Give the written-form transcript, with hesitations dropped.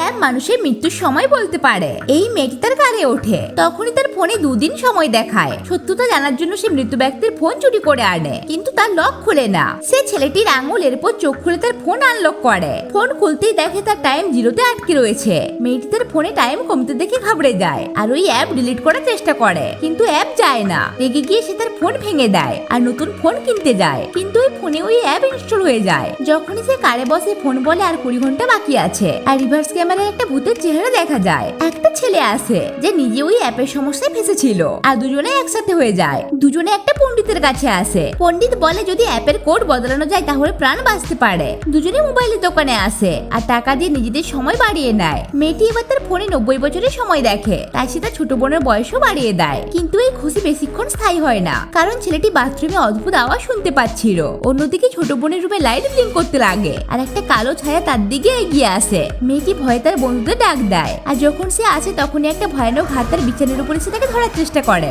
App মানুষের মৃত্যুর সময় বলতে পারে। এই মেয়েটি তার কারে ওঠে, তখনই তার ফোনে 2 দিন সময় দেখায়। সত্যতা জানার জন্য সে মৃত ব্যক্তির ফোন চুরি করে আনে, কিন্তু তার লক খুলে না। সে ছেলেটির আঙুলের উপর চোখ খুলে তার ফোন আনলক করে। ফোন খুলতেই দেখে তার টাইম 0-তে আটকে রয়েছে। মেয়েটি তার ফোনে টাইম কমতে দেখে ঘাবড়ে যায় আর ওই অ্যাপ ডিলিট করার চেষ্টা করে, কিন্তু অ্যাপ যায় না। রেগে গিয়ে সে তার ফোন ভেঙে দেয় আর নতুন ফোন কিনতে যায়, কিন্তু ওই ফোনে ওই অ্যাপ ইনস্টল হয়ে যায়। যখনই সে কারে বসে ফোন বলে আর 20 ঘন্টা বাকি আছে, আর রিভার্স ক্যামেরায় একটা ভূতের চেহারা দেখা যায়। একটা ছেলে আছে যে নিজে ওই অ্যাপের সমস্যায় ফেসেছিল, আর দুজনে একসাথে হয়ে যায়। দুজনে একটা পণ্ডিতের কাছে আসে। পণ্ডিত বলে যদি অ্যাপের কোড বদলানো যায় তাহলে প্রাণ বাঁচতে পারে। দুজনে মোবাইলের দোকানে আসে আর টাকা দিয়ে নিজেদের সময় বাড়িয়ে নেয়। মেয়েটি এবার তার ফোনে 90 বছরের সময় দেখে, তাই সে তার ছোট বোনের বয়সও বাড়িয়ে দেয়। কিন্তু এই খুশি বেশিক্ষণ স্থায়ী হয় না, কারণ ছেলেটি বাথরুমে অদ্ভুত আওয়াজ শুনতে পাচ্ছিল। অন্যদিকে ছোট বোনের রুমে লাইট ব্লিঙ্ক করতে লাগে আর একটা কালো ছায়া তার দিকে এগিয়ে আসে। মেয়েটি ভয়ে তার বন্ধুদের ডাক দেয়, আর যখন সে আসে তখনই একটা ভয়ানক হাত তার বিছানার উপরে সে তাকে ধরার চেষ্টা করে।